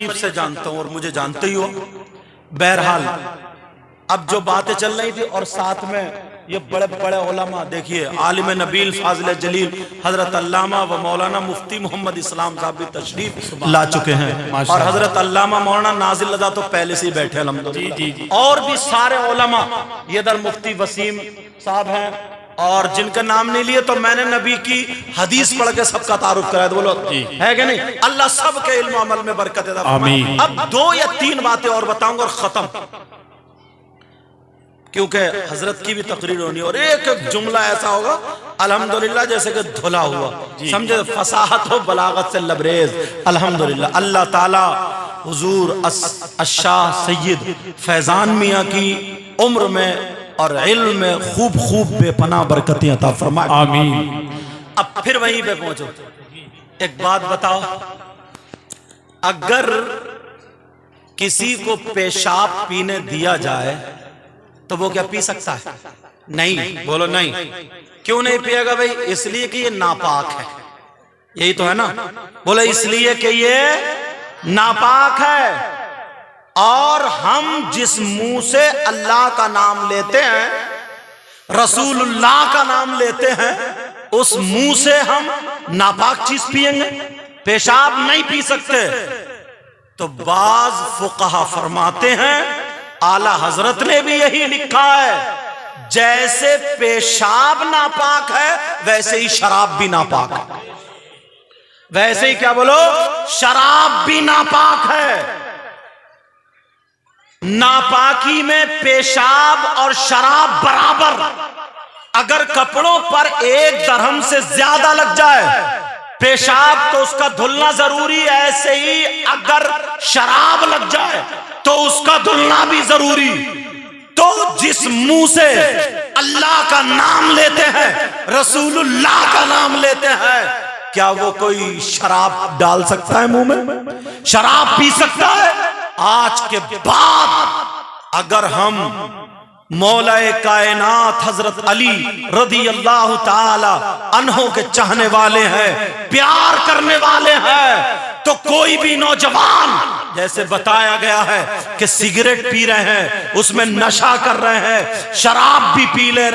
قریب سے جانتا ہوں اور مجھے جانتے ہی ہو۔ بہرحال اب جو باتیں چل رہی تھی اور ساتھ میں یہ بڑے بڑے علماء، دیکھیے عالم نبیل فاضل جلیل حضرت علامہ و مولانا مفتی محمد اسلام صاحب بھی تشریف لا چکے ہیں، اور حضرت علامہ مولانا نازل رضا تو پہلے سے ہی بیٹھے الحمدللہ، اور بھی سارے علماء، یہ در مفتی وسیم صاحب ہیں، اور جن کا نام نہیں لیے تو میں نے نبی کی حدیث پڑھ کے سب کا تعارف کرایا، بولو ہے کہ نہیں؟ اللہ سب کے علم و عمل میں برکت عطا فرمائے۔ اب 2 یا 3 باتیں اور بتاؤں گا اور ختم، کیونکہ حضرت کی بھی تقریر ہونی ہے، اور ایک ایک جملہ ایسا ہوگا الحمدللہ جیسے کہ دھلا ہوا، سمجھے، فصاحت و بلاغت سے لبریز الحمدللہ۔ اللہ تعالی حضور الشاہ سید فیضان میاں کی عمر میں اور علم میں خوب خوب بے پناہ برکتیں عطا فرمائے، آمین۔ اب پھر وہیں پہ پہنچو، ایک بات بتاؤ، اگر کسی کو پیشاب پینے دیا جائے تو وہ کیا پی سکتا ہے؟ نہیں، بولو نہیں۔ کیوں نہیں پیے گا بھائی؟ اس لیے کہ یہ ناپاک ہے، یہی تو ہے نا، بولو اس لیے کہ یہ ناپاک ہے، اور ہم جس منہ سے اللہ کا نام لیتے ہیں، رسول اللہ کا نام لیتے ہیں، اس منہ سے ہم ناپاک چیز پیئیں گے؟ پیشاب نہیں پی سکتے۔ تو بعض فقہا فرماتے ہیں، اعلی حضرت نے بھی یہی لکھا ہے، جیسے پیشاب ناپاک ہے ویسے ہی شراب بھی ناپاک ہے، ویسے ہی کیا بولو، شراب بھی ناپاک ہے۔ ناپاکی میں پیشاب اور شراب برابر، اگر کپڑوں پر 1 درہم سے زیادہ لگ جائے پیشاب تو اس کا دھلنا ضروری ہے، ایسے ہی اگر شراب لگ جائے تو اس کا دھلنا بھی ضروری۔ تو جس منہ سے اللہ کا نام لیتے ہیں، رسول اللہ کا نام لیتے ہیں، کیا وہ کوئی شراب ڈال سکتا ہے منہ میں؟ شراب پی سکتا ہے؟ آج کے بعد اگر ہم مولا کائنات حضرت علی رضی اللہ تعالی عنہ کے چاہنے والے ہیں، پیار کرنے والے ہیں، تو کوئی بھی نوجوان جیسے بتایا گیا ہے کہ سگریٹ پی رہے ہیں، اس میں نشہ کر رہے ہیں، شراب بھی پی لے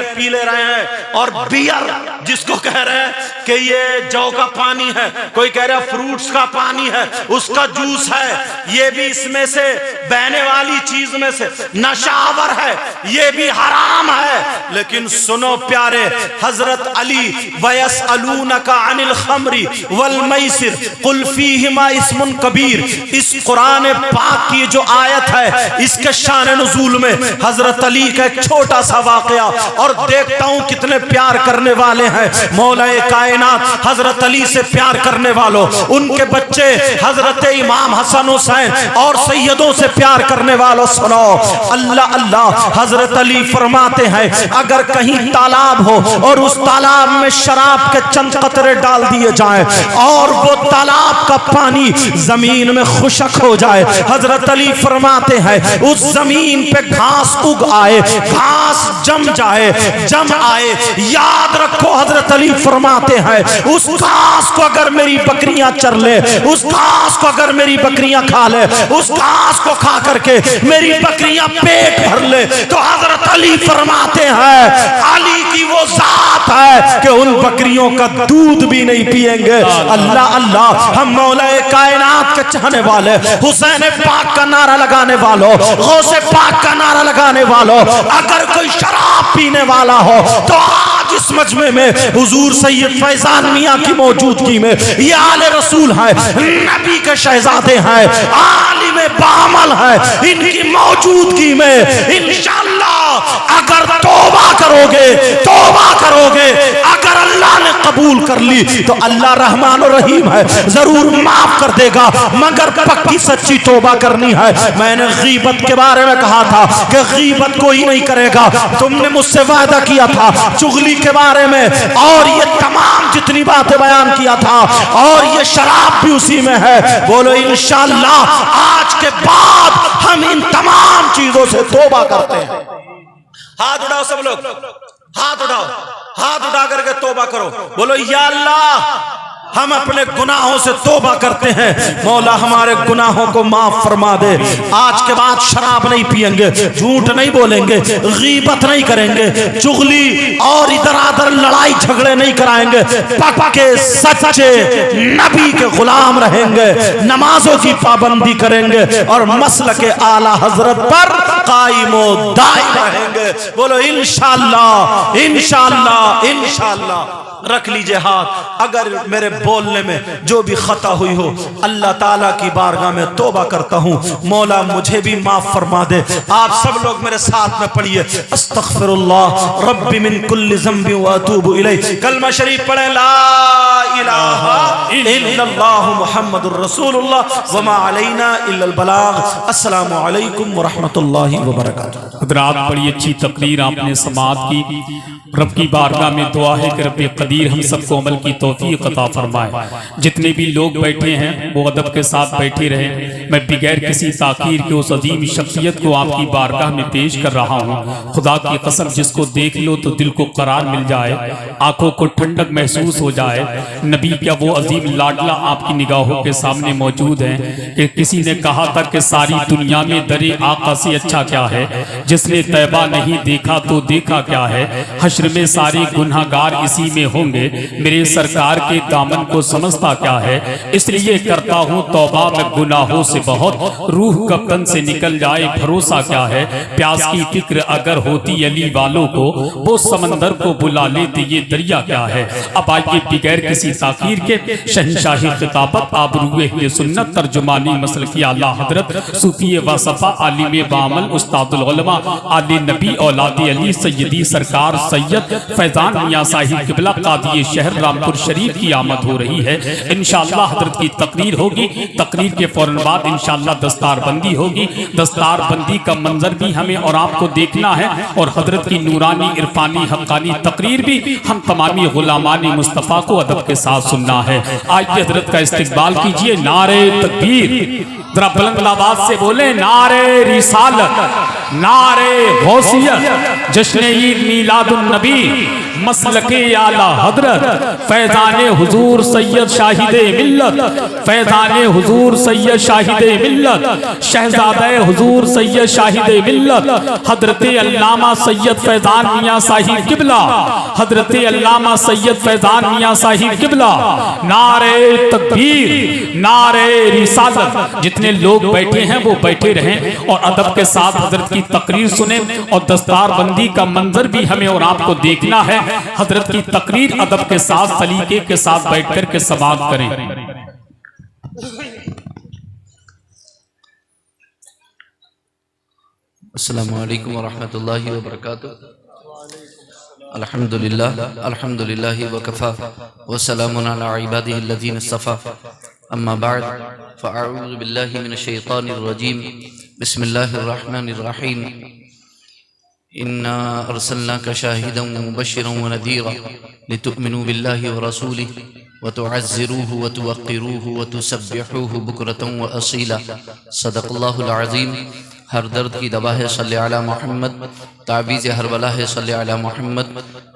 رہے ہیں، اور بیئر جس کو کہہ رہے ہیں کہ یہ جو کا پانی ہے، کوئی کہہ رہا ہے فروٹس کا پانی ہے، اس کا جوس ہے، یہ بھی اس میں سے بہنے والی چیز میں سے نشہ آور ہے، یہ بھی حرام ہے۔ لیکن سنو پیارے، حضرت علی وَيَسْأَلُونَكَ عَنِ الْخَمْرِ وَالْمَيْسِرِ قُلْ فِيهِمَا اسْمٌ كَبِيرٌ، اس قرآن پاک کی جو آیت ہے اس کے شان نزول میں حضرت علی کا ایک چھوٹا سا واقعہ، اور دیکھتا ہوں کتنے پیار کرنے والے ہیں مولا کائنات حضرت علی سے پیار کرنے والوں، ان کے بچے حضرت امام حسن حسین اور سیدوں سے پیار کرنے والوں، سنو اللہ اللہ۔ حضرت علی فرماتے ہیں اگر کہیں تالاب ہو اور اس تالاب میں شراب کے چند قطرے ڈال دیے جائیں اور وہ تالاب کا پانی زمین میں خشک ہو جائے، حضرت علی فرماتے ہیں اس زمین پہ گھاس اگ آئے، گھاس جم جائے، جم آئے، یاد رکھو حضرت علی فرماتے ہیں اس گھاس کو اگر میری بکریاں چر لے، اس گھاس کو اگر میری بکریاں کھا لے، اس گھاس کو کھا کر کے میری بکریاں پیٹ بھر لے، تو حضرت علی فرماتے ہیں علی کی وہ ذات ہے کہ ان بکریوں کا دودھ بھی نہیں پیئیں گے۔ اللہ اللہ، ہم مولا کائنات کے چاہنے والے، حسین پاک کا نعرہ لگانے والوں، غوث پاک کا نعرہ لگانے والوں، اگر کوئی شراب پینے والا ہو تو آج اس مجمع میں حضور سید فیضان میاں کی موجودگی میں یہ آل رسول ہیں، نبی کے شہزادے ہیں، عالم بعمل ہیں، ان کی موجودگی میں انشاءاللہ اگر توبہ کرو گے، اگر اللہ نے قبول کر لی تو اللہ رحمان و رحیم ہے، ضرور معاف کر دے گا، مگر پکی سچی توبہ کرنی ہے۔ میں نے غیبت کے بارے میں کہا تھا کہ غیبت کوئی نہیں کرے گا، تم نے مجھ سے وعدہ کیا تھا چغلی کے بارے میں، اور یہ تمام جتنی باتیں بیان کیا تھا، اور یہ شراب بھی اسی میں ہے۔ بولو انشاءاللہ آج کے بعد ہم ان تمام چیزوں سے توبہ کرتے ہیں۔ ہاتھ اٹھاؤ سب لوگ، ہاتھ اٹھاؤ، ہاتھ اٹھا کر کے توبہ کرو، بولو یا اللہ ہم اپنے گناہوں سے توبہ کرتے ہیں، مولا ہمارے گناہوں کو معاف فرما دے۔ آج کے بعد شراب نہیں پئیں گے، جھوٹ نہیں بولیں گے، غیبت نہیں کریں گے، چغلی اور ادھر ادھر لڑائی جھگڑے نہیں کرائیں گے، پکے سچے نبی کے غلام رہیں گے، نمازوں کی پابندی کریں گے اور مسلک اعلی حضرت پر قائم و دائم رہیں گے۔ بولو انشاءاللہ انشاءاللہ انشاءاللہ۔ رکھ لیجئے ہاتھ، اگر میرے بولنے میں جو بھی خطا ہوئی ہو اللہ تعالیٰ کی بارگاہ میں توبہ کرتا ہوں، مولا مجھے بھی معاف فرما دے۔ آپ سب لوگ میرے ساتھ میں پڑھیے، استغفر اللہ ربی من کل ذنب واتوب الیہ۔ کلمہ شریف پڑھیں، لا الہ الا اللہ محمد الرسول اللہ وما علینا الا البلاغ۔ السلام علیکم ورحمۃ اللہ وبرکاتہ۔ حضرات بڑی اچھی تقریر آپ نے سماعت کی۔ رب کی بارگاہ میں دعا ہے کہ رب قدیر ہم سب کو عمل کی توفیق عطا فرمائے۔ جتنے بھی لوگ بیٹھے ہیں وہ ادب کے ساتھ بیٹھے رہیں۔ میں بغیر کسی تاخیر کے اس عظیم شخصیت کو آپ کی بارگاہ میں پیش کر رہا ہوں۔ خدا کی قسم جس کو دیکھ لو تو دل کو قرار مل جائے، آنکھوں کو ٹھنڈک محسوس ہو جائے۔ نبی کا وہ عظیم لاڈلا آپ کی نگاہوں کے سامنے موجود ہے کہ کسی نے کہا تھا کہ ساری دنیا میں در آقا سے اچھا کیا ہے، جس نے طیبہ نہیں دیکھا تو دیکھا کیا ہے۔ حشر میں سارے گناہگار اسی میں ہوں گے، میرے سرکار کے دامن کو سمجھتا کیا ہے، اس لیے کرتا ہوں توبہ میں گناہوں سے بہت، روح کفن سے نکل جائے بھروسہ کیا ہے۔ پیاس کی فکر اگر ہوتی علی والوں کو، وہ سمندر کو بلا لیتے یہ دریا کیا ہے۔ اب آئیے بغیر کسی تاخیر کے شہنشاہی خطابت آبروئے اہل سنت ترجمانی مسلکی اعلیٰ حضرت صوفی وصفا عالم بعمل استاد العلماء آل نبی اولاد علی سیدی سرکار سید فیضان میاں صاحب قبلہ قاضی شہر رامپور شریف کی آمد ہو رہی ہے۔ انشاءاللہ حضرت کی تقریر ہوگی، تقریر کے فوراً بعد انشاءاللہ دستار بندی ہوگی۔ دستار بندی کا منظر بھی ہمیں اور آپ کو دیکھنا ہے، اور حضرت کی نورانی عرفانی حقانی تقریر بھی ہم تمامی غلامان مصطفیٰ کو ادب کے ساتھ سننا ہے۔ آئیے حضرت کا استقبال کیجئے۔ نعرہ تکبیر، ذرا بلند آواز سے بولیں، نعرہ رسالت، نعرہ غوثیت، جشن عید میلاد النبی، مسلک اعلیٰ حضرت فیضان حضور سید شاہد ملت، فیضان حضور سید شاہد ملت، شہزادہ حضور سید شاہد ملت، حضرت علامہ سید فیضان میاں صاحب قبلہ، حضرت علامہ سید فیضان میاں صاحب قبلہ۔ نعرہ تکبیر، نعرہ رسالت۔ جتنے لوگ بیٹھے ہیں وہ بیٹھے رہیں اور ادب کے ساتھ حضرت کی تقریر سنیں، اور دستار بندی کا منظر بھی ہمیں اور آپ کو دیکھنا ہے۔ حضرت کی تقریر ادب کے ساتھ سلیقے کے ساتھ بیٹھ کر کے سماعت کریں۔ السلام علیکم ورحمۃ اللہ وبرکاتہ۔ الحمدللہ الحمدللہ وکفا وسلام علی عبادہ الذین اصطفیٰ، اما بعد فاعوذ باللہ من الشیطان الرجیم، بسم اللہ الرحمن الرحیم۔ انا ارسلناک شاہدا ومبشرا ونذیرا لتؤمنوا باللہ ورسولہ وتعزروہ وتوقروہ وتسبحوہ بکرۃ واصیلا۔ صدق اللہ العظیم۔ ہر درد کی دوا ہے صلی علی محمد، تعویذ ہر بلا ہے صلی علی محمد۔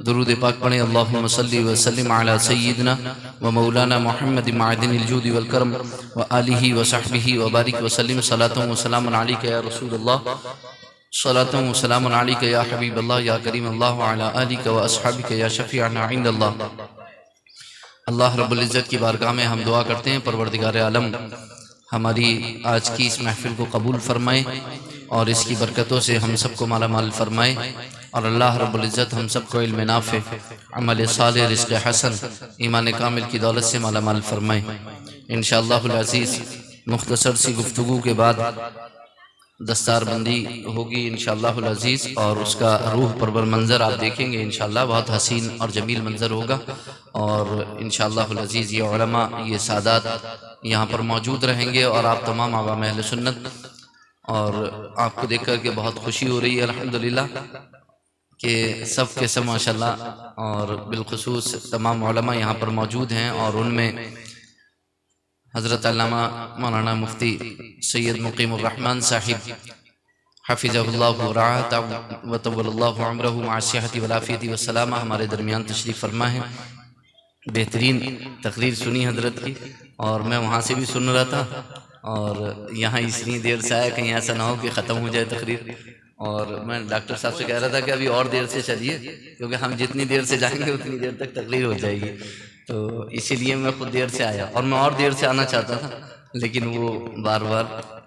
درود پاک پڑھیں، اللہم صلی وسلم علی سیدنا و مولانا محمد معدن الجود والکرم وآلہ وصحبہ وبارک وسلم۔ صلاۃ و سلام علیک یا رسول اللہ، صلاۃ و سلام علیک یا حبیب اللہ یا کریم اللہ، وعلی آلک و اصحابک یا شفیعنا عند اللہ۔ اللہ رب العزت کی بارگاہ میں ہم دعا کرتے ہیں، پروردگار عالم ہماری آج کی اس محفل کو قبول فرمائے اور اس کی برکتوں سے ہم سب کو مالا مال فرمائے، اور اللہ رب العزت ہم سب کو علم نافع، عمل صالح، رزق حسن، ایمان کامل کی دولت سے مالا مال فرمائے۔ انشاءاللہ العزیز مختصر سی گفتگو کے بعد دستار بندی ہوگی انشاءاللہ العزیز، اور اس کا روح پرور منظر آپ دیکھیں گے انشاءاللہ، بہت حسین اور جمیل منظر ہوگا، اور انشاءاللہ العزیز یہ علماء، یہ سادات یہاں پر موجود رہیں گے، اور آپ تمام عوام اہل سنت، اور آپ کو دیکھ کر کے بہت خوشی ہو رہی ہے الحمدللہ کہ سب کے سب ماشاءاللہ، اور بالخصوص تمام علماء یہاں پر موجود ہیں، اور ان میں حضرت علامہ مولانا مفتی سید مقیم الرحمن صاحب حفظہ اللہ ورعاہ وطول اللہ عمرہ مع الصحۃ والعافیۃ والسلامہ ہمارے درمیان تشریف فرما ہے۔ بہترین تقریر سنی حضرت کی، اور میں وہاں سے بھی سن رہا تھا، اور یہاں اتنی دیر سے آیا کہیں ایسا نہ ہو کہ ختم ہو جائے تقریر، اور میں ڈاکٹر صاحب سے کہہ رہا تھا کہ ابھی اور دیر سے چلیے، کیونکہ ہم جتنی دیر سے جائیں گے اتنی دیر تک تقریر ہو جائے گی، تو اسی لیے میں خود دیر سے آیا، اور میں اور دیر سے آنا چاہتا تھا لیکن وہ بار بار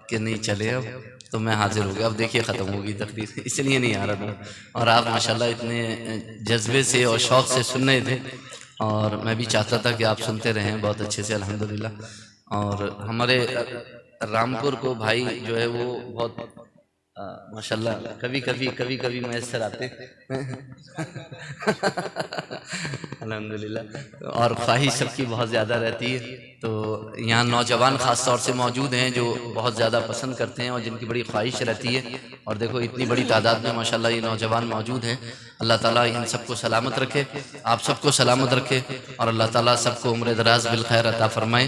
کہ نہیں چلے اب، تو میں حاضر ہو گیا۔ اب دیکھیے ختم ہوگی تقریر، اس لیے نہیں آ رہا تھا، اور آپ ماشاءاللہ اتنے جذبے سے اور شوق سے سن رہے تھے، اور میں بھی چاہتا تھا کہ آپ سنتے رہیں بہت اچھے سے الحمدللہ۔ اور ہمارے رامپور کو بھائی جو ہے وہ بہت ماشاءاللہ کبھی کبھی میسر آتے الحمدللہ، اور خواہش سب کی بہت زیادہ رہتی ہے، تو یہاں نوجوان خاص طور سے موجود ہیں جو بہت زیادہ پسند کرتے ہیں اور جن کی بڑی خواہش رہتی ہے، اور دیکھو اتنی بڑی تعداد میں ماشاءاللہ یہ نوجوان موجود ہیں۔ اللہ تعالیٰ ان سب کو سلامت رکھے، آپ سب کو سلامت رکھے، اور اللہ تعالیٰ سب کو عمر دراز بالخیر عطا فرمائے۔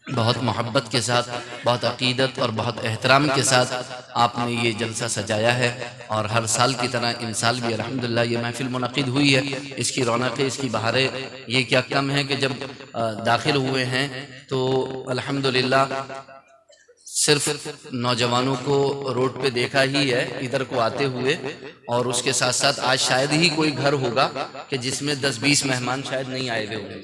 بہت محبت کے ساتھ، بہت عقیدت اور بہت احترام کے ساتھ آپ نے یہ جلسہ سجایا ہے، اور ہر سال کی طرح ان سال بھی الحمدللہ یہ محفل منعقد ہوئی ہے۔ اس کی رونقیں، اس کی بہاریں یہ کیا کم ہے کہ جب داخل ہوئے ہیں تو الحمدللہ صرف نوجوانوں کو روڈ پہ دیکھا ہی ہے ادھر کو آتے ہوئے، اور اس کے ساتھ ساتھ آج شاید ہی کوئی گھر ہوگا کہ جس میں 10-20 مہمان شاید نہیں آئے ہوئے ہوں گے۔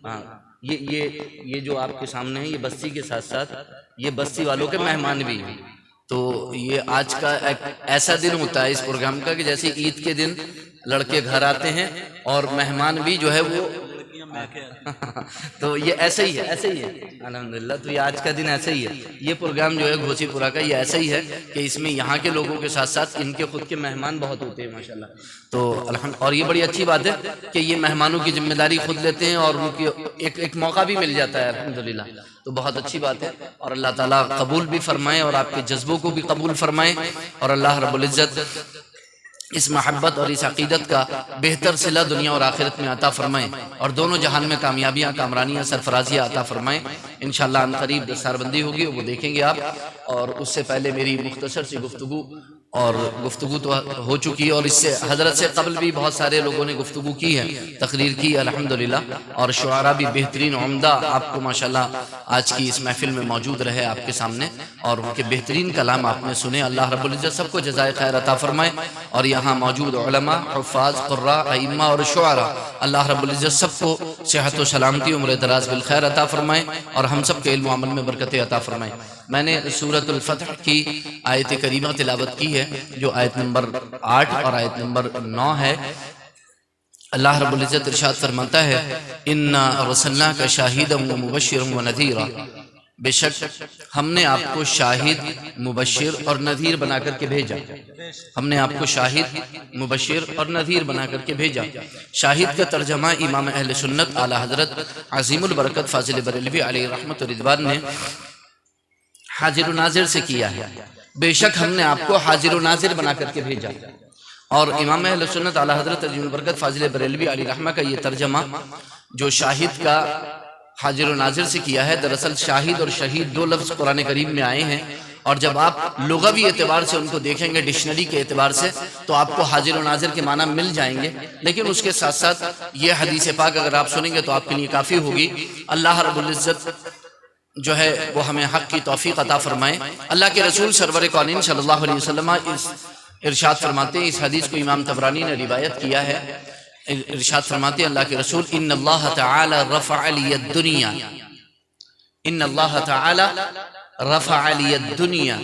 ہاں، یہ جو آپ کے سامنے ہیں یہ بستی کے ساتھ ساتھ یہ بستی والوں کے مہمان بھی ہیں، تو یہ آج کا ایک ایسا دن ہوتا ہے اس پروگرام کا کہ جیسے عید کے دن لڑکے گھر آتے ہیں اور مہمان بھی جو ہے وہ تو یہ ایسا ہی ہے الحمدللہ۔ تو یہ آج کا دن ایسا ہی ہے، یہ پروگرام جو ہے گھوسی پورا کا یہ ایسا ہی ہے کہ اس میں یہاں کے لوگوں کے ساتھ ساتھ ان کے خود کے مہمان بہت ہوتے ہیں ماشاءاللہ، تو اور یہ بڑی اچھی بات ہے کہ یہ مہمانوں کی ذمہ داری خود لیتے ہیں، اور ان کی ایک موقع بھی مل جاتا ہے الحمدللہ، تو بہت اچھی بات ہے۔ اور اللہ تعالیٰ قبول بھی فرمائے اور آپ کے جذبوں کو بھی قبول فرمائے، اور اللہ رب العزت اس محبت اور اس عقیدت کا بہتر صلہ دنیا اور آخرت میں عطا فرمائیں، اور دونوں جہان میں کامیابیاں، کامرانیاں، سرفرازیاں عطا فرمائیں۔ انشاءاللہ ان قریب دستار بندی ہوگی، وہ دیکھیں گے آپ، اور اس سے پہلے میری مختصر سی گفتگو تو ہو چکی ہے، اور اس سے حضرت سے قبل بھی بہت سارے لوگوں نے گفتگو کی ہے، تقریر کی الحمدللہ، اور شعراء بھی بہترین عمدہ آپ کو ماشاءاللہ آج کی اس محفل میں موجود رہے آپ کے سامنے، اور ان کے بہترین کلام آپ نے سنے۔ اللہ رب العزت سب کو جزائے خیر عطا فرمائے، اور یہاں موجود علماء، حفاظ، قراء، ائمہ اور شعراء اللہ رب العزت سب کو صحت و سلامتی، عمر دراز بالخیر عطا فرمائے، اور ہم سب کے علم و عمل میں برکت عطا فرمائے۔ میں نے سورۃ الفتح کی آیت کریمہ تلاوت کی ہے، جو آیت نمبر 8 اور آیت نمبر 9 ہے۔ اللہ رب العزت ارشاد فرماتا ہے اِنَّا أَرْسَلْنَاكَ شَاهِدًا وَمُبَشِّرًا وَنَذِيرًا، بے شک ہم نے آپ کو شاہد، مبشر اور نذیر بنا کر کے بھیجا۔ ہم نے آپ کو شاہد، مبشر اور نذیر بنا کر کے بھیجا۔ شاہد کا ترجمہ امام اہل سنت اعلیٰ حضرت عظیم البرکت فاضل بریلوی علیہ رحمت و رضوان نے حاضر و ناظر سے کیا ہے، بے شک ہم نے آپ کو حاضر و ناظر بنا کر کے بھیجا۔ اور امام اہل سنت اعلیٰ حضرت عظیم البرکت فاضل بریلوی علیہ رحمہ کا یہ ترجمہ جو شاہد کا حاضر و ناظر سے کیا ہے، دراصل شاہد اور شہید دو لفظ قرآن کریم میں آئے ہیں، اور جب آپ لغوی اعتبار سے ان کو دیکھیں گے، ڈکشنری کے اعتبار سے، تو آپ کو حاضر و ناظر کے معنی مل جائیں گے، لیکن اس کے ساتھ ساتھ یہ حدیث پاک اگر آپ سنیں گے تو آپ کے لیے کافی ہوگی۔ اللہ رب العزت جو ہے وہ ہمیں حق کی توفیق عطا فرمائے۔ اللہ کے رسول سرور کونین صلی اللہ علیہ وسلم ارشاد فرماتے ہیں، اس حدیث کو امام طبرانی نے روایت کیا ہے، ارشاد فرماتے ہیں اللہ کے رسول ان اللہ تعالی رفع لی الدنیا، ان اللہ تعالی رفع لی الدنیا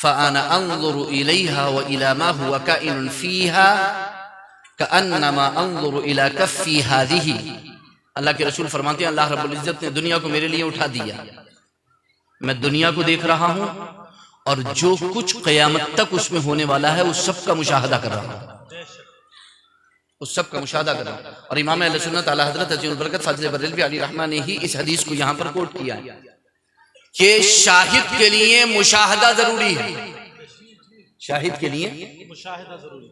فانا انظر الیہا والی ما هو کائن فیہا کانما انظر الی کفی ہذہ۔ اللہ کے رسول فرماتے ہیں اللہ رب العزت نے دنیا کو میرے لیے اٹھا دیا، میں دنیا کو دیکھ رہا ہوں، اور جو کچھ قیامت تک اس میں ہونے والا ہے اس سب کا مشاہدہ کر رہا ہوں، اس سب کا مشاہدہ کر رہا ہوں۔ اور امام اہل سنت اعلیٰ حضرت عظیم البرکت فاضل بریلوی علیہ رحمہ نے ہی اس حدیث کو یہاں پر کوٹ کیا ہے کہ شاہد کے لیے مشاہدہ ضروری ہے، شاہد کے لیے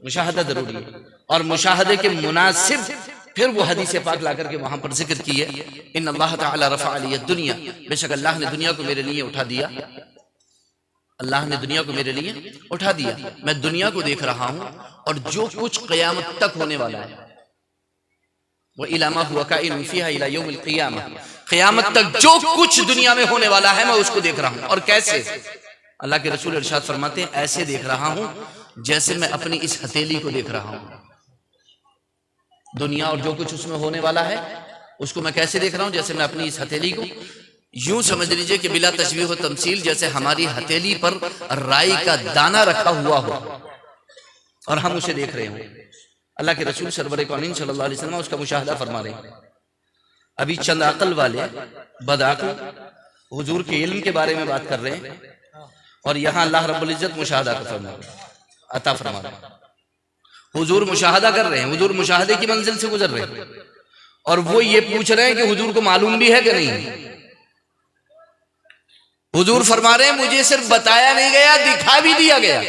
مشاہدہ ضروری ہے، اور مشاہدے کے مناسب پھر وہ حدیث پاک لا کر کے وہاں پر ذکر کی ہے ان اللہ تعالی رفع لی الدنیا، بے شک اللہ نے دنیا کو میرے لیے اٹھا دیا، اللہ نے دنیا کو میرے لیے اٹھا دیا، میں دنیا کو دیکھ رہا ہوں، اور جو کچھ قیامت تک ہونے والا ہے وَإِلَى مَا هُوَ كَائِنٌ فِيهَا إِلَى يَوْمِ الْقِيَامَةِ، قیامت تک جو کچھ دنیا میں ہونے والا ہے میں اس کو دیکھ رہا ہوں. اور کیسے؟ اللہ کے رسول ارشاد فرماتے ہیں ایسے دیکھ رہا ہوں جیسے میں اپنی اس ہتھیلی کو دیکھ رہا ہوں. دنیا اور جو کچھ اس میں ہونے والا ہے اس کو میں کیسے دیکھ رہا ہوں؟ جیسے میں اپنی اس ہتھیلی کو، یوں سمجھ لیجئے کہ بلا تشبیہ و تمثیل جیسے ہماری ہتھیلی پر رائی کا دانہ رکھا ہوا ہو اور ہم اسے دیکھ رہے ہوں. اللہ کے رسول سرور کونین صلی اللہ علیہ وسلم اس کا مشاہدہ فرما رہے ہیں. ابھی چند عقل والے بدعقل حضور کے علم کے بارے میں بات کر رہے ہیں اور یہاں اللہ رب العزت مشاہدہ عطا فرما رہے ہیں. حضور مشاہدہ کر رہے ہیں، حضور مشاہدے کی منزل سے گزر رہے ہیں اور وہ یہ پوچھ رہے ہیں کہ حضور کو معلوم بھی ہے کہ نہیں. حضور فرما رہے ہیں مجھے صرف بتایا نہیں گیا، دکھا بھی دیا گیا.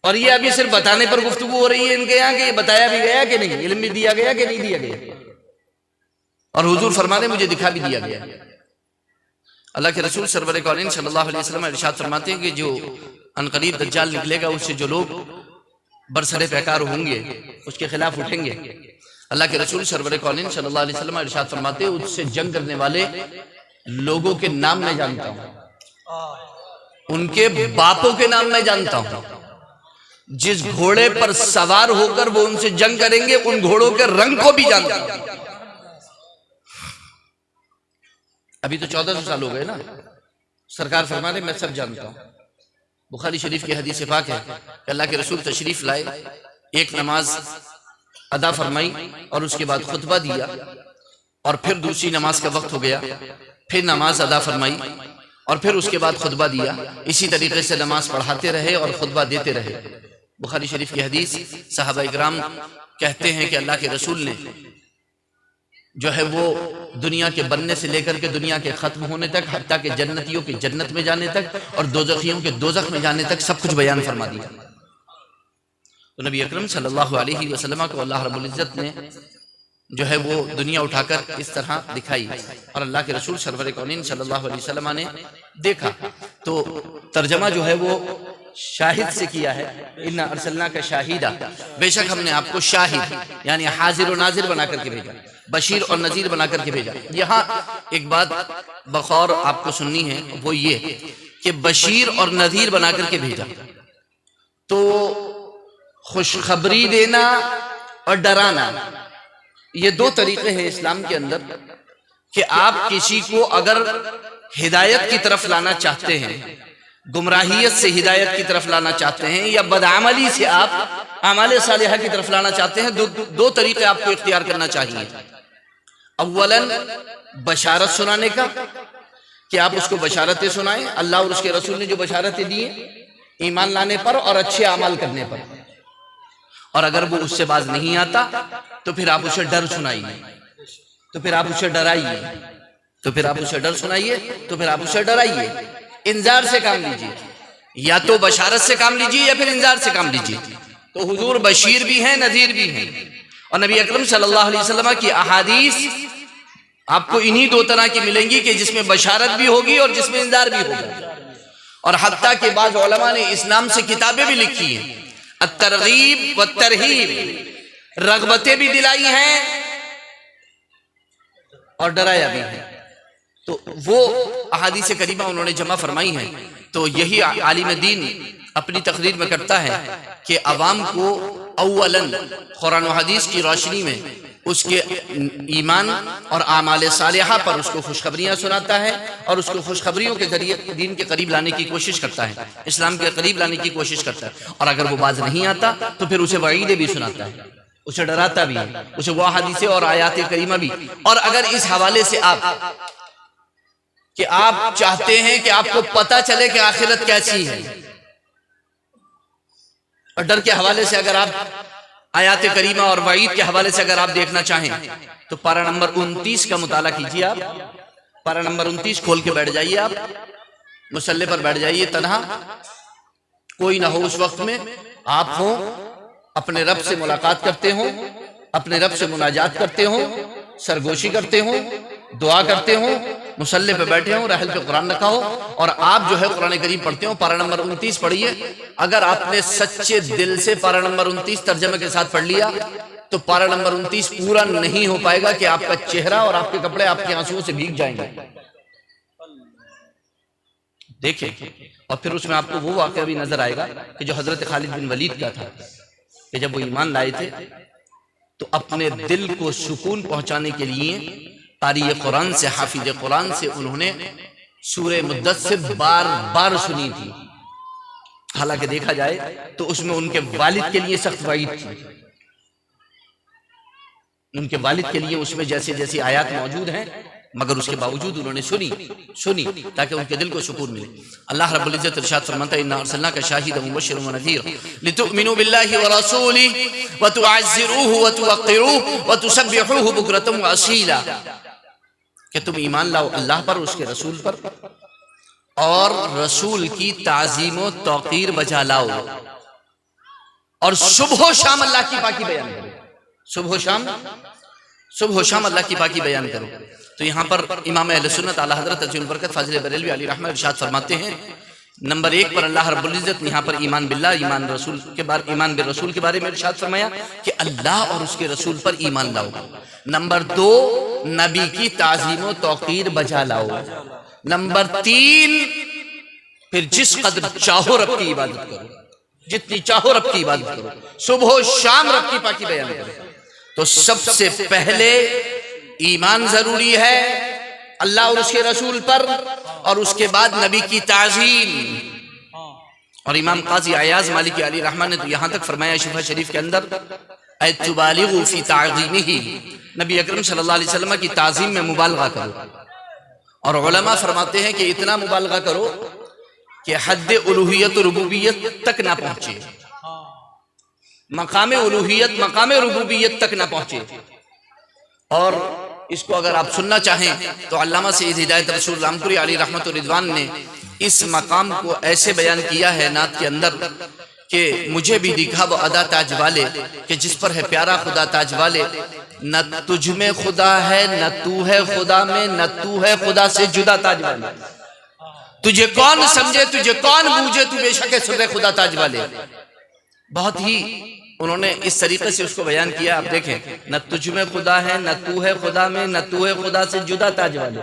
اور یہ ابھی صرف بتانے پر گفتگو ہو رہی ہے ان کے یہاں کہ یہ بتایا بھی گیا کہ نہیں، علم بھی دیا گیا کہ نہیں دیا گیا. اور حضور فرما رہے ہیں مجھے دکھا بھی دیا گیا. اللہ کے رسول سرور کونین صلی اللہ علیہ وسلم ارشاد فرماتے ہیں کہ جو عنقریب دجال نکلے گا اس سے جو لوگ برسر پیکار ہوں گے اس کے خلاف اٹھیں گے. اللہ کے رسول سرور کونین صلی اللہ علیہ وسلم ارشاد فرماتے ہیں اس سے جنگ کرنے والے لوگوں کے نام میں جانتا ہوں، ان کے باپوں کے نام میں جانتا ہوں. جس گھوڑے پر سوار ہو کر وہ ان سے جنگ کریں گے ان گھوڑوں کے رنگ کو بھی جانتا ہوں. ابھی تو 1400 سال ہو گئے نا. سرکار فرما رہے میں سب جانتا ہوں. بخاری شریف کی حدیث پاک ہے کہ اللہ کے رسول تشریف لائے، ایک نماز ادا فرمائی اور اس کے بعد خطبہ دیا اور پھر دوسری نماز کا وقت ہو گیا، پھر نماز ادا فرمائی اور پھر اس کے بعد خطبہ دیا. اسی طریقے سے نماز پڑھاتے رہے اور خطبہ دیتے رہے. بخاری شریف کی حدیث، صحابہ اکرام کہتے ہیں کہ اللہ کے رسول نے جو ہے وہ دنیا کے بننے سے لے کر کے دنیا کے ختم ہونے تک، حتیٰ کہ جنتیوں کے جنت میں جانے تک اور دوزخیوں کے دوزخ میں جانے تک سب کچھ بیان فرما دیا. تو نبی اکرم صلی اللہ علیہ وسلم کو اللہ رب العزت نے جو ہے وہ دنیا اٹھا کر اس طرح دکھائی اور اللہ کے رسول سرور کونین صلی اللہ علیہ وسلم نے دیکھا. تو ترجمہ جو ہے وہ شاہد سے کیا ہے، اِنَّا أَرْسَلْنَاكَ شَاهِدًا، بے شک ہم نے آپ کو شاہد یعنی حاضر و ناظر بنا کر کے بھیجا، بشیر اور نذیر بنا کر کے بھیجا. یہاں ایک بات بخور آپ کو سننی ہے، وہ یہ کہ بشیر اور نذیر بنا کر کے بھیجا تو خوشخبری دینا اور ڈرانا یہ دو طریقے ہیں اسلام کے اندر کہ آپ کسی کو اگر ہدایت کی طرف لانا چاہتے ہیں، گمراہیت سے ہدایت کی طرف لانا چاہتے ہیں یا بدعملی سے آپ اعمال صالحہ کی طرف لانا چاہتے ہیں، دو طریقے آپ کو اختیار کرنا چاہیے. اولاً بشارت سنانے کا کہ آپ اس کو بشارتیں سنائیں، اللہ اور اس کے رسول نے جو بشارتیں دی ہیں ایمان لانے پر اور اچھے اعمال کرنے پر. اور اگر وہ اس سے باز نہیں آتا تو پھر آپ اسے ڈر سنائیے، تو پھر آپ اسے ڈرائیے، تو پھر آپ اسے ڈر سنائیے، تو پھر آپ اسے ڈرائیے. انذار سے کام لیجیے، یا تو بشارت سے کام لیجیے یا پھر انذار سے کام لیجیے. تو حضور بشیر بھی ہیں، نذیر بھی ہیں. اور نبی اکرم صلی اللہ علیہ وسلم کی احادیث آپ کو انہی دو طرح کی ملیں گی کہ جس میں بشارت بھی ہوگی اور جس میں انذار بھی ہوگا. اور حتیٰ کہ بعض علماء نے اسلام سے کتابیں بھی لکھی ہیں، الترغیب والترہیب، رغبتیں بھی دلائی ہیں اور ڈرایا بھی ہے. تو وہ احادیث کریمہ انہوں نے جمع فرمائی ہیں. تو یہی عالم دین اپنی تقریر میں کرتا ہے کہ عوام کو اولاً قرآن و حدیث کی روشنی میں اس کے ایمان اور اعمال صالحہ پر اس کو خوشخبریاں سناتا ہے اور اس کو خوشخبریوں کے ذریعے دین کے قریب لانے کی کوشش کرتا ہے، اسلام کے قریب لانے کی کوشش کرتا ہے. اور اگر وہ باز نہیں آتا تو پھر اسے وعیدیں بھی سناتا ہے، اسے ڈراتا بھی ہے، اسے وہ حدیثیں اور آیات کریمہ بھی. اور اگر اس حوالے سے آپ چاہتے ہیں کہ آپ کو پتہ چلے کہ آخرت کیسی ہے، اور ڈر کے حوالے سے اگر آپ آیات کریمہ اور وعید کے حوالے سے اگر آپ دیکھنا چاہیں تو پارہ نمبر 29 کا مطالعہ کیجیے. آپ پارہ نمبر 29 کھول کے بیٹھ جائیے، آپ مصلی پر بیٹھ جائیے، تنہا کوئی نہ ہو اس وقت میں، آپ ہوں اپنے رب سے ملاقات کرتے ہوں، اپنے رب سے مناجات کرتے ہوں، سرگوشی کرتے ہوں، دعا کرتے ہوں، مصلی پہ بیٹھے ہوں، رحل پہ قرآن رکھا ہو اور آپ جو ہے قرآن کریم پڑھتے ہوں. پارہ نمبر 29 پڑھیے. اگر آپ نے سچے دل سے پارہ نمبر 29 ترجمے کے ساتھ پڑھ لیا تو پارہ نمبر 29 پورا نہیں ہو پائے گا کہ آپ کا چہرہ اور آپ کے کپڑے آپ کے آنسوؤں سے بھیگ جائیں گے. دیکھیں، اور پھر اس میں آپ کو وہ واقعہ بھی نظر آئے گا کہ جو حضرت خالد بن ولید کا تھا کہ جب وہ ایمان لائے تھے تو اپنے دل کو سکون پہنچانے کے لیے قاری قرآن سے، حافظ قرآن سے انہوں نے سورہ مدثر بار بار سنی تھی. حالانکہ دیکھا جائے تو اس میں ان کے والد کے لیے سخت وعید تھی. ان کے والد کے لیے اس میں جیسے جیسی آیات موجود ہیں، مگر اس کے باوجود انہوں نے سنی تاکہ ان کے دل کو سکون ملے. اللہ رب العزت ارشاد فرماتا ہے انا ارسلناک شاہدا ومبشرا ونذیرا لتؤمنوا باللہ ورسولہ وتعزروہ وتوقروہ وتسبحوہ بکرۃ واصیلا، کہ تم ایمان لاؤ اللہ پر، اس کے رسول پر، اور رسول کی تعظیم و توقیر بجا لاؤ، اور صبح و شام اللہ کی پاکی بیان کرو. صبح و شام اللہ کی پاکی بیان کرو. تو یہاں پر امام اہل سنت اعلی حضرت عظیم البرکت فاضل بریلوی علیہ رحمہ ارشاد فرماتے ہیں نمبر 1 پر اللہ رب العزت نے یہاں پر ایمان باللہ، ایمان بالرسول کے بارے میں ارشاد فرمایا کہ اللہ اور اس کے رسول پر ایمان لاؤ. نمبر 2 نبی کی تعظیم و توقیر بجا لاؤ. نمبر 3 پھر جس قدر چاہو رب کی عبادت کرو، جتنی چاہو رب کی عبادت کرو، صبح و شام رب کی پاکی بیان کرو. تو سب سے پہلے ایمان ضروری ہے اللہ اور اس کے رسول پر، اور اس کے بعد نبی کی تعظیم. اور امام قاضی عیاض مالکی علیہ رحمہ نے تو یہاں تک فرمایا شفا شریف کے اندر اے تبالغوا فی تعظیمہ، نبی اکرم صلی اللہ علیہ وسلم کی تعظیم میں مبالغہ کرو. اور علماء فرماتے ہیں کہ اتنا مبالغہ کرو کہ حد الوہیت و ربوبیت تک نہ پہنچے، مقام الوہیت مقام ربوبیت تک نہ پہنچے. اور اس کو اگر آپ سننا چاہیں تو علامہ سید ہدایت رسول رام پوری علیہ رحمت و رضوان نے اس مقام کو ایسے بیان کیا ہے نعت کے اندر کہ مجھے بھی دکھا وہ ادا تاج والے کہ جس پر ہے پیارا خدا تاج والے، نہ تجھ میں خدا ہے نہ تو ہے خدا میں، نہ تو ہے خدا سے جدا تاج والے. تجھے کون سمجھے تجھے کون بوجھے، تو بے شک ہے سر خدا تاج والے. بہت ہی انہوں نے اس طریقے سے اس کو بیان کیا. آپ دیکھیں، نہ تجھ میں خدا ہے نہ تو ہے خدا میں، نہ تو ہے خدا سے جدا تاج والے.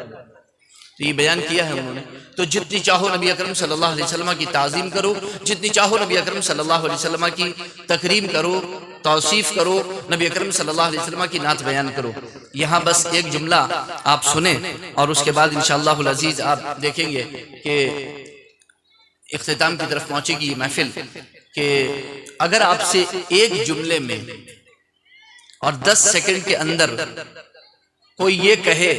تو یہ بیان کیا ہے انہوں نے. تو جتنی چاہو نبی اکرم صلی اللہ علیہ وسلم کی تعظیم کرو، جتنی چاہو نبی اکرم صلی اللہ علیہ وسلم کی تکریم کرو، توصیف کرو، نبی اکرم صلی اللہ علیہ وسلم کی نعت بیان کرو. یہاں بس ایک جملہ آپ سنیں اور اس کے بعد انشاءاللہ العزیز آپ دیکھیں گے کہ اختتام کی طرف پہنچے گی یہ محفل. کہ اگر آپ سے ایک جملے میں اور 10 سیکنڈ کے اندر کوئی یہ کہے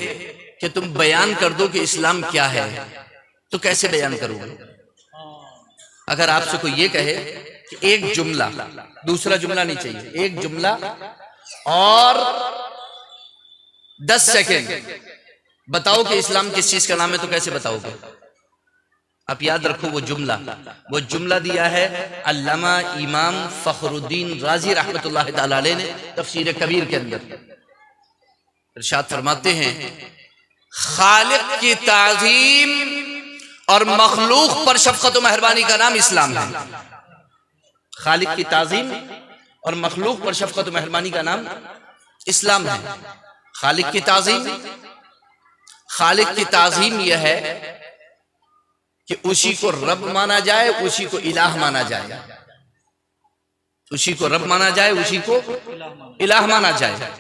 کہ تم بیان کر دو کہ اسلام کیا ہے، تو کیسے بیان کرو گے؟ اگر آپ سے کوئی یہ کہے کہ ایک جملہ، دوسرا جملہ نہیں چاہیے، ایک جملہ اور 10 سیکنڈ بتاؤ کہ اسلام کس چیز کا نام ہے، تو کیسے بتاؤ گے؟ آپ یاد رکھو وہ جملہ دیا ہے علامہ امام فخر الدین رازی رحمت اللہ تعالی علیہ نے تفسیر کبیر کے اندر. ارشاد فرماتے ہیں خالق کی تعظیم اور مخلوق پر شفقت و مہربانی کا نام اسلام ہے. خالق کی تعظیم اور مخلوق پر شفقت و مہربانی کا نام اسلام ہے. خالق کی تعظیم یہ ہے کہ اسی کو رب مانا جائے، اسی کو الہ مانا جائے، اسی کو رب مانا جائے، اسی کو الہ مانا جائے.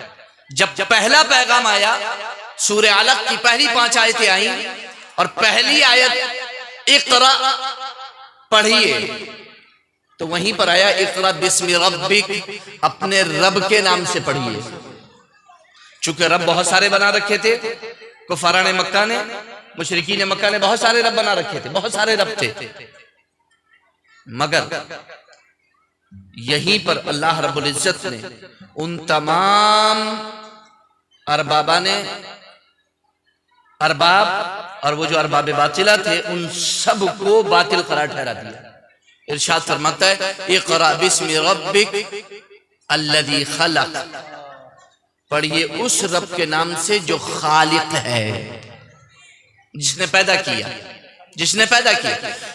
جب پہلا پیغام آیا، سورہ علق کی پہلی 5 آیتیں آئیں اور پہلی آیت اقرا پڑھیے، تو وہیں پر آیا اقرا بسم ربک، اپنے رب کے نام سے پڑھیے. چونکہ رب بہت سارے بنا رکھے تھے کفاران مکہ نے، مشرکین مکہ نے بہت سارے رب بنا رکھے تھے، بہت سارے رب تھے، مگر یہیں پر اللہ رب العزت نے ان تمام ارباب اور وہ جو ارباب باطلہ تھے ان سب کو باطل قرار ٹھہرا دیا. ارشاد فرماتا ہے اقرا بسم ربک الذی خلق، پڑھیے اس رب کے نام سے جو خالق ہے، جس نے پیدا کیا.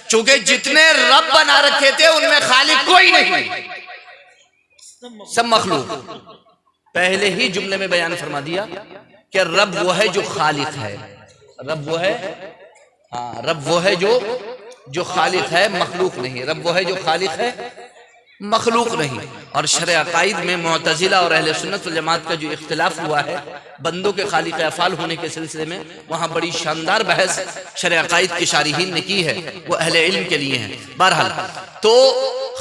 چونکہ جتنے رب بنا رکھے تھے ان میں خالق کوئی نہیں، سب مخلوق. پہلے ہی جملے میں بیان فرما دیا کہ رب وہ ہے جو خالق ہے، رب وہ ہے، رب وہ ہے جو خالق ہے، مخلوق نہیں۔ رب وہ ہے جو خالق ہے، مخلوق نہیں۔ اور شرع عقائد میں معتزلہ اور اہل سنت والجماعت کا جو اختلاف ہوا ہے بندوں کے خالق افعال ہونے کے سلسلے میں، وہاں بڑی شاندار بحث شرع عقائد کے شارحین نے کی ہے، وہ اہل علم کے لیے ہیں۔ بہرحال تو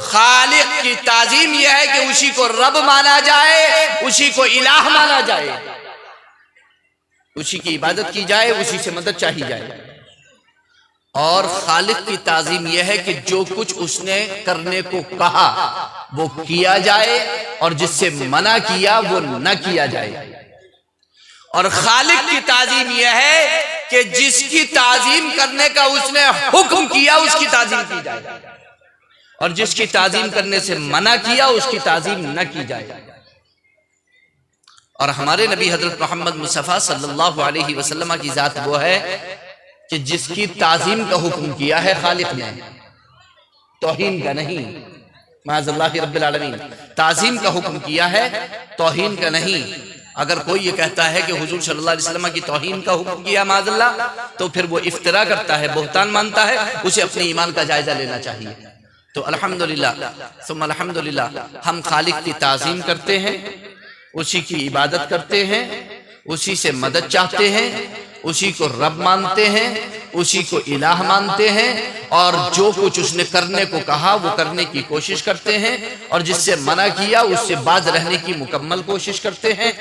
خالق کی تعظیم یہ ہے کہ اسی کو رب مانا جائے، اسی کو الہ مانا جائے، اسی کی عبادت کی جائے، اسی سے مدد چاہی جائے۔ اور خالق کی تعظیم یہ ہے کہ جو کچھ اس نے کرنے کو کہا وہ کیا جائے، اور جس سے منع کیا وہ نہ کیا جائے۔ اور خالق کی تعظیم یہ ہے کہ جس کی تعظیم کرنے کا اس نے حکم کیا اس کی تعظیم کی جائے، اور جس کی تعظیم کرنے سے منع کیا اس کی تعظیم نہ کی جائے۔ اور ہمارے نبی حضرت محمد مصطفیٰ صلی اللہ علیہ وسلم کی ذات وہ ہے کہ جس کی تعظیم کا حکم کیا ہے خالق نے، توہین کا نہیں، معاذ اللہ رب العالمین، تعظیم کا حکم کیا ہے، توہین کا نہیں۔ اگر کوئی یہ کہتا ہے کہ حضور صلی اللہ علیہ وسلم کی توہین کا حکم کیا معاذ اللہ، تو پھر وہ افترا کرتا ہے، بہتان مانتا ہے، اسے اپنے ایمان کا جائزہ لینا چاہیے۔ تو الحمدللہ ثم الحمدللہ ہم خالق کی تعظیم کرتے ہیں، اسی کی عبادت کرتے ہیں، اسی سے مدد چاہتے ہیں، اسی کو رب مانتے ہیں، اسی کو الہ مانتے ہیں، اور جو کچھ اس نے کرنے کو کہا وہ کرنے کی کوشش کرتے ہیں، اور جس سے منع کیا اس سے باز رہنے کی مکمل کوشش کرتے ہیں،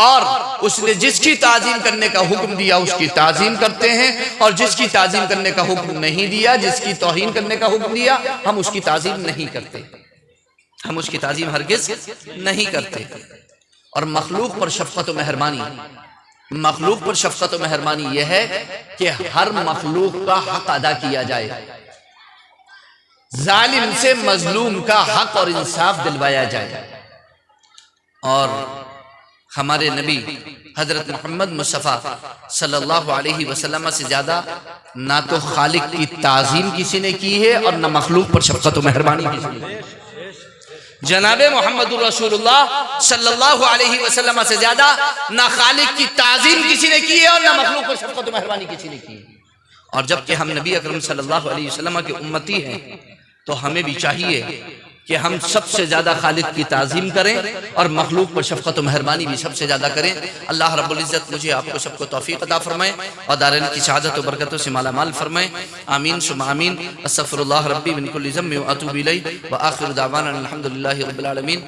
اور اس نے جس کی تعظیم کرنے کا حکم دیا اس کی تعظیم کرتے ہیں، اور جس کی تعظیم کرنے کا حکم نہیں دیا، جس کی توہین کرنے کا حکم دیا، ہم اس کی تعظیم نہیں کرتے، ہم اس کی تعظیم ہرگز نہیں کرتے۔ اور مخلوق پر شفقت و مہربانی، مخلوق پر شفقت و مہربانی یہ ہے کہ ہر مخلوق کا حق ادا کیا جائے، ظالم سے مظلوم کا حق اور انصاف دلوایا جائے۔ اور ہمارے نبی حضرت محمد مصطفیٰ صلی اللہ علیہ وسلم سے زیادہ نہ تو خالق کی تعظیم کسی نے کی ہے اور نہ مخلوق پر شفقت و مہربانی کسی نے کی ہے۔ جناب محمد رسول اللہ صلی اللہ علیہ وسلم سے زیادہ نہ خالق کی تعظیم کسی نے کی ہے اور نہ مخلوق پر شفقت و مہربانی کسی نے کی ہے۔ اور جبکہ ہم نبی اکرم صلی اللہ علیہ وسلم کے امتی ہیں تو ہمیں بھی چاہیے کہ ہم سب سے زیادہ خالق کی تعظیم کریں اور مخلوق پر شفقت و مہربانی بھی سب سے زیادہ کریں۔ اللہ رب العزت مجھے آپ کو سب کو توفیق عطا فرمائے اور دارین کی سعادت و برکتوں سے مالا مال فرمائے، آمین ثم آمین۔ استغفر اللہ ربی من کل ذنب واتوب الیہ، وآخر دعوانا الحمدللہ رب العالمین۔